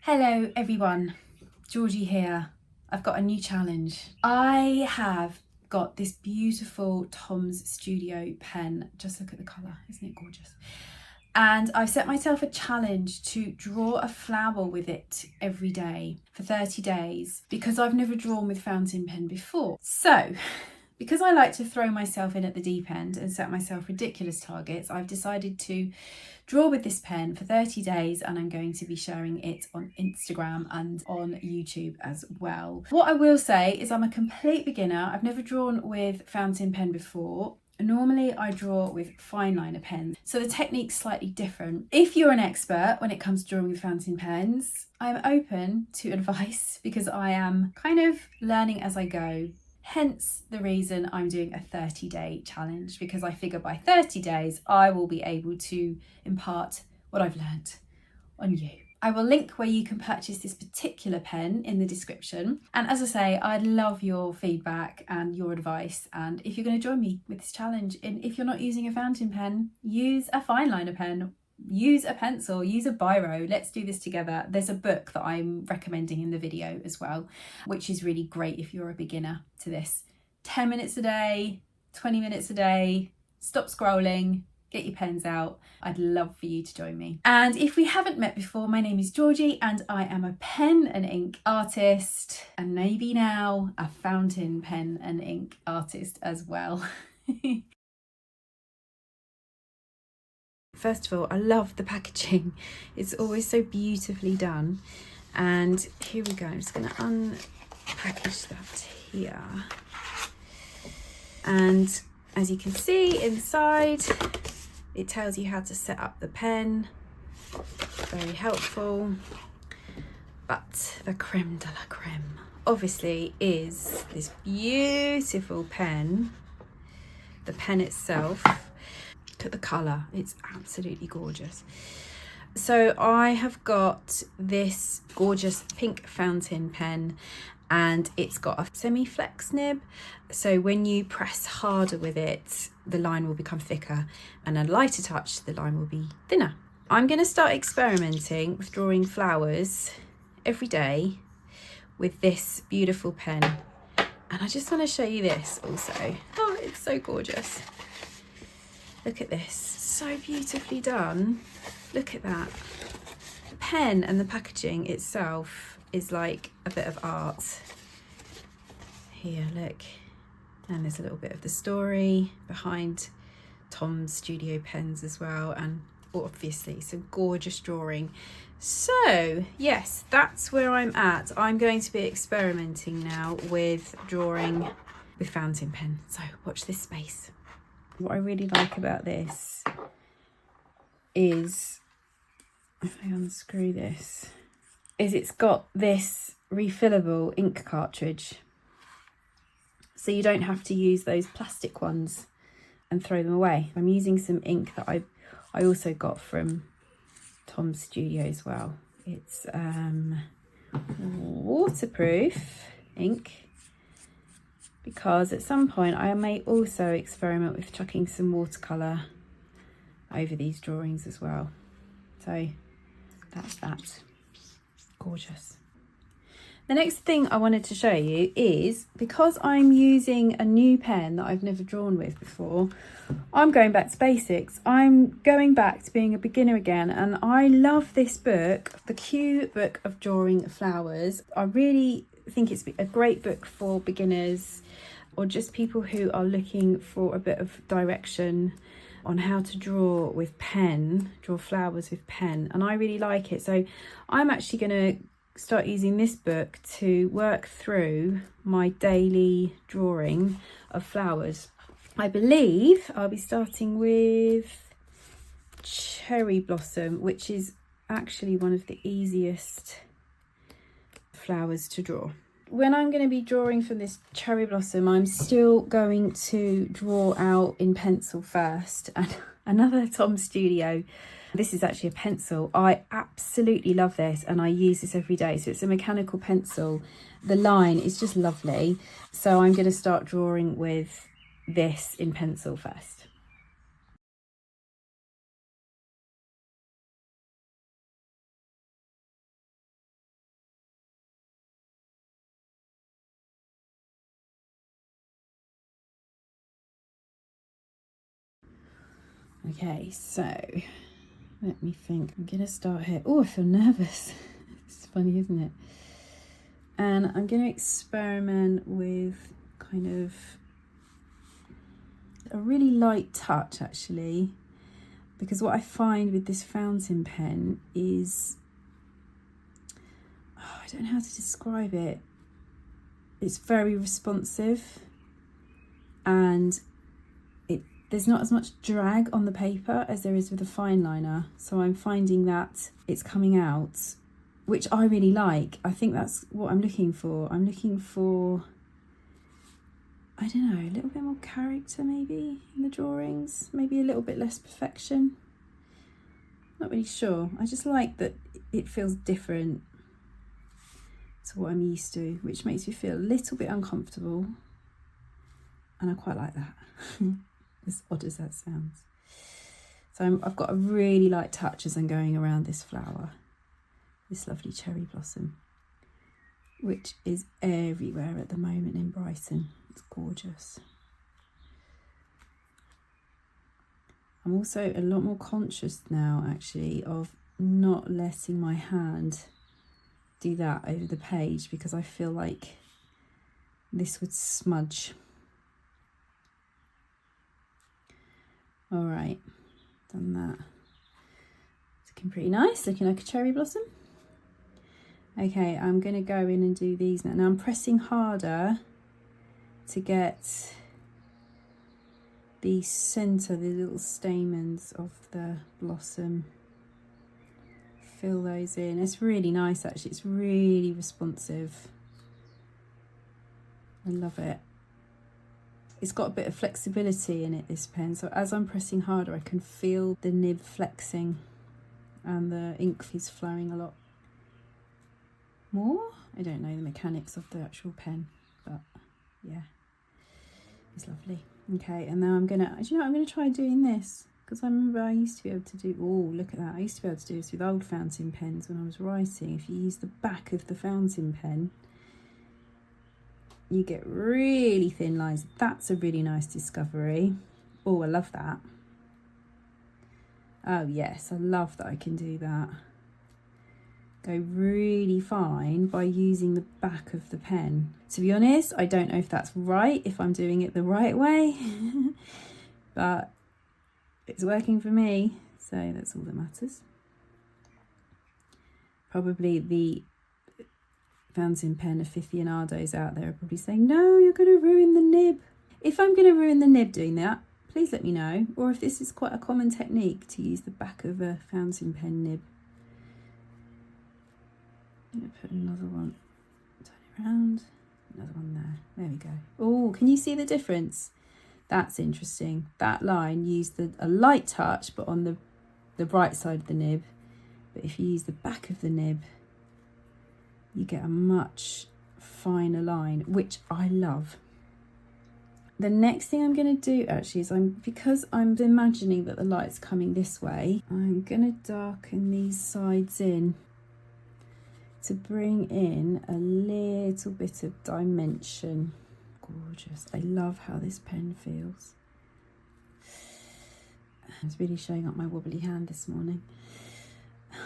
Hello everyone, Georgie here. I've got a new challenge. I have got this beautiful Tom's Studio pen. Just look at the colour, isn't it gorgeous? And I've set myself a challenge to draw a flower with it every day for 30 days because I've never drawn with fountain pen before. So, because I like to throw myself in at the deep end and set myself ridiculous targets, I've decided to draw with this pen for 30 days and I'm going to be sharing it on Instagram and on YouTube as well. What I will say is I'm a complete beginner. I've never drawn with fountain pen before. Normally I draw with fine liner pens, so the technique's slightly different. If you're an expert when it comes to drawing with fountain pens, I'm open to advice because I am kind of learning as I go. Hence the reason I'm doing a 30-day challenge, because I figure by 30 days I will be able to impart what I've learned on you. I will link where you can purchase this particular pen in the description. And as I say, I'd love your feedback and your advice. And if you're going to join me with this challenge, and if you're not using a fountain pen, use a fine liner pen. Use a pencil, use a biro. Let's do this together. There's a book that I'm recommending in the video as well, which is really great if you're a beginner to this. 10 minutes a day, 20 minutes a day, stop scrolling, get your pens out. I'd love for you to join me. And if we haven't met before, my name is Georgie and I am a pen and ink artist, and maybe now a fountain pen and ink artist as well. First of all, I love the packaging. It's always so beautifully done. And here we go. I'm just going to unpackage that here. And as you can see inside, it tells you how to set up the pen. Very helpful. But the creme de la creme, obviously, is this beautiful pen. The pen itself. Look at the colour, it's absolutely gorgeous. So I have got this gorgeous pink fountain pen and it's got a semi-flex nib, so when you press harder with it the line will become thicker, and a lighter touch the line will be thinner. I'm going to start experimenting with drawing flowers every day with this beautiful pen, and I just want to show you this also. Oh, it's so gorgeous. Look at this, so beautifully done. Look at that. The pen and the packaging itself is like a bit of art. Here, look. And there's a little bit of the story behind Tom's Studio pens as well, and obviously some gorgeous drawing. So yes, that's where I'm at. I'm going to be experimenting now with drawing with fountain pen. So watch this space. What I really like about this is, if I unscrew this, is it's got this refillable ink cartridge. So you don't have to use those plastic ones and throw them away. I'm using some ink that I also got from Tom's Studio as well. It's waterproof ink, because at some point I may also experiment with chucking some watercolour over these drawings as well. So that's that. Gorgeous. The next thing I wanted to show you is, because I'm using a new pen that I've never drawn with before, I'm going back to basics. I'm going back to being a beginner again, and I love this book, the Q Book of Drawing Flowers. I really think it's a great book for beginners or just people who are looking for a bit of direction on how to draw with pen, draw flowers with pen, and I really like it. So I'm actually going to start using this book to work through my daily drawing of flowers. I believe I'll be starting with cherry blossom, which is actually one of the easiest flowers to draw. When I'm going to be drawing from this cherry blossom, I'm still going to draw out in pencil first. And another Tom Studio, this is actually a pencil. I absolutely love this and I use this every day. So it's a mechanical pencil. The line is just lovely. So I'm going to start drawing with this in pencil first. Okay, so let me think. I'm gonna start here. Oh, I feel nervous. It's funny, isn't it? And I'm gonna experiment with kind of a really light touch, actually, because what I find with this fountain pen is, I don't know how to describe it. It's very responsive, and there's not as much drag on the paper as there is with a fine liner. So I'm finding that it's coming out, which I really like. I think that's what I'm looking for. I'm looking for, I don't know, a little bit more character maybe in the drawings, maybe a little bit less perfection. Not really sure. I just like that it feels different to what I'm used to, which makes me feel a little bit uncomfortable. And I quite like that. As odd as that sounds. So I've got a really light touch as I'm going around this flower, this lovely cherry blossom, which is everywhere at the moment in Brighton. It's gorgeous. I'm also a lot more conscious now, actually, of not letting my hand do that over the page, because I feel like this would smudge. All right, done that. It's looking pretty nice, looking like a cherry blossom. Okay, I'm going to go in and do these now. Now I'm pressing harder to get the centre, the little stamens of the blossom. Fill those in. It's really nice, actually. It's really responsive. I love it. It's got a bit of flexibility in it, this pen, so as I'm pressing harder I can feel the nib flexing and the ink is flowing a lot more. I don't know the mechanics of the actual pen, but yeah, it's lovely. Okay, and now I'm gonna, do you know what, I'm gonna try doing this, because I remember I used to be able to do, oh look at that, I used to be able to do this with old fountain pens when I was writing. If you use the back of the fountain pen, you get really thin lines. That's a really nice discovery. Oh, I love that. Oh yes, I love that I can do that. Go really fine by using the back of the pen. To be honest, I don't know if that's right, if I'm doing it the right way, but it's working for me, so that's all that matters. Probably the fountain pen aficionados out there are probably saying, no, you're going to ruin the nib. If I'm going to ruin the nib doing that, please let me know, or if this is quite a common technique to use the back of a fountain pen nib. I'm going to put another one, turn it around, another one there. There we go. Oh, can you see the difference? That's interesting. That line used a light touch, but on the bright side of the nib. But if you use the back of the nib, you get a much finer line, which I love. The next thing I'm going to do actually is, because I'm imagining that the light's coming this way, I'm going to darken these sides in to bring in a little bit of dimension. Gorgeous. I love how this pen feels. It's really showing up my wobbly hand this morning.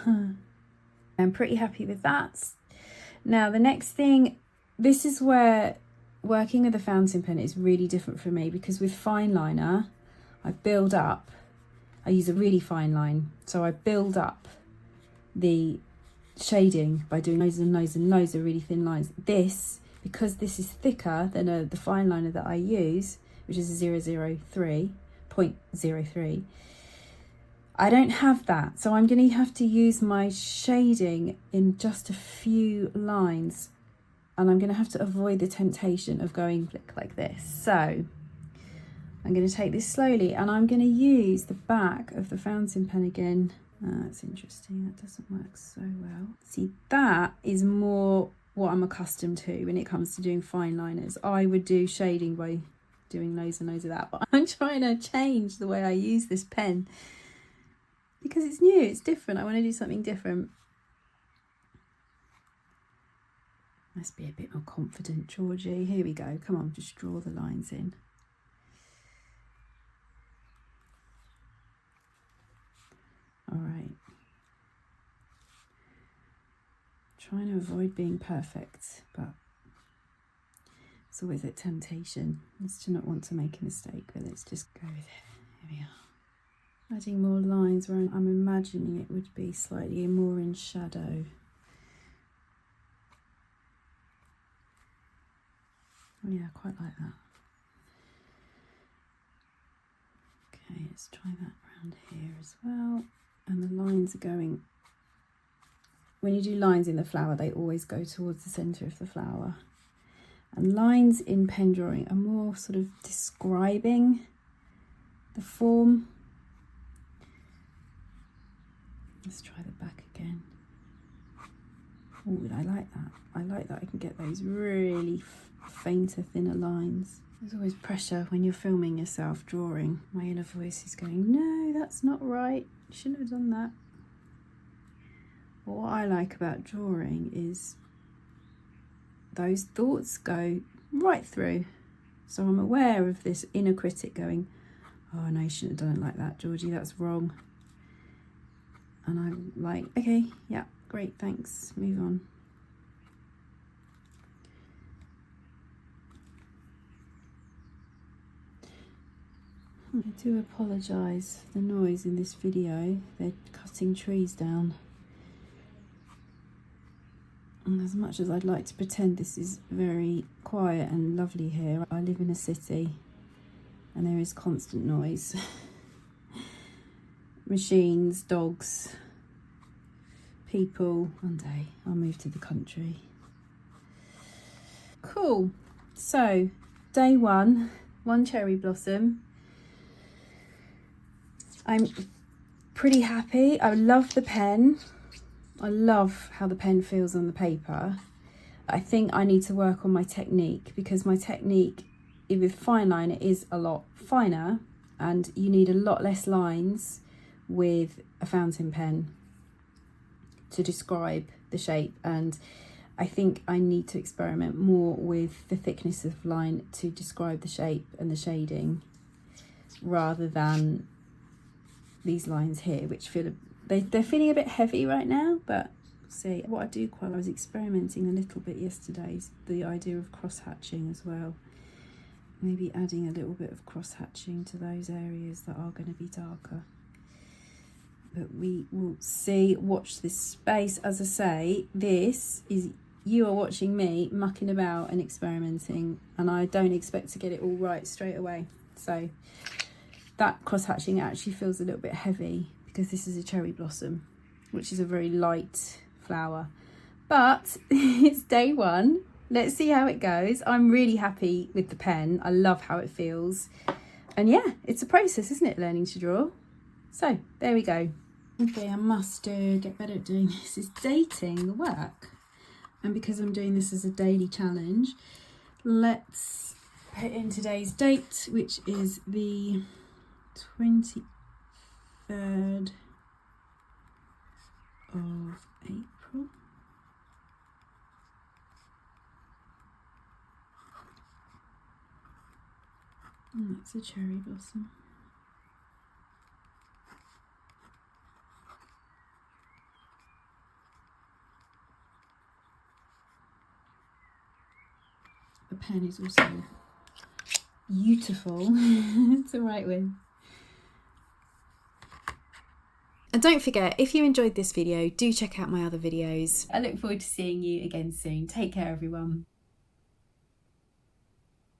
I'm pretty happy with that. Now the next thing, this is where working with a fountain pen is really different for me, because with fine liner I build up, I use a really fine line, so I build up the shading by doing loads and loads and loads of really thin lines. This, because this is thicker than the fine liner that I use, which is a 0.03, I don't have that, so I'm going to have to use my shading in just a few lines, and I'm going to have to avoid the temptation of going flick like this. So I'm going to take this slowly, and I'm going to use the back of the fountain pen again. That's interesting, that doesn't work so well. See, that is more what I'm accustomed to when it comes to doing fine liners. I would do shading by doing loads and loads of that, but I'm trying to change the way I use this pen because it's new, it's different. I want to do something different. Let's be a bit more confident, Georgie. Here we go. Come on, just draw the lines in. trying to avoid being perfect, but it's always a temptation. It's to not want to make a mistake, but let's just go with it. Here we are. Adding more lines where I'm imagining it would be slightly more in shadow. Oh yeah, I quite like that. Okay, let's try that around here as well. And the lines are going, when you do lines in the flower, they always go towards the centre of the flower. And lines in pen drawing are more sort of describing the form. Let's try the back again. Oh, I like that. I like that I can get those really fainter, thinner lines. There's always pressure when you're filming yourself drawing. My inner voice is going, no, that's not right. You shouldn't have done that. But what I like about drawing is those thoughts go right through. So I'm aware of this inner critic going, oh no, you shouldn't have done it like that, Georgie, that's wrong. And I'm like, okay, yeah, great, thanks, move on. I do apologise for the noise in this video. They're cutting trees down. And as much as I'd like to pretend this is very quiet and lovely here, I live in a city and there is constant noise. Machines, dogs, people. One day I'll move to the country. Cool. So, day one cherry blossom. I'm pretty happy. I love the pen. I love how the pen feels on the paper. I think I need to work on my technique, because my technique with fine line, it is a lot finer and you need a lot less lines with a fountain pen to describe the shape. And I think I need to experiment more with the thickness of line to describe the shape and the shading, rather than these lines here, which feel they're feeling a bit heavy right now. But see, what I do quite, I was experimenting a little bit yesterday, is the idea of cross hatching as well. Maybe adding a little bit of cross hatching to those areas that are going to be darker. But we will see. Watch this space. As I say, this is, you are watching me mucking about and experimenting, and I don't expect to get it all right straight away. So that cross hatching actually feels a little bit heavy, because this is a cherry blossom, which is a very light flower. But it's day one. Let's see how it goes. I'm really happy with the pen. I love how it feels. And yeah, it's a process, isn't it, learning to draw? So there we go. Okay, I must get better at doing this, is dating the work. And because I'm doing this as a daily challenge, let's put in today's date, which is the 23rd of April. And that's a cherry blossom. The pen is also beautiful to write with. And don't forget, if you enjoyed this video, do check out my other videos. I look forward to seeing you again soon. Take care, everyone.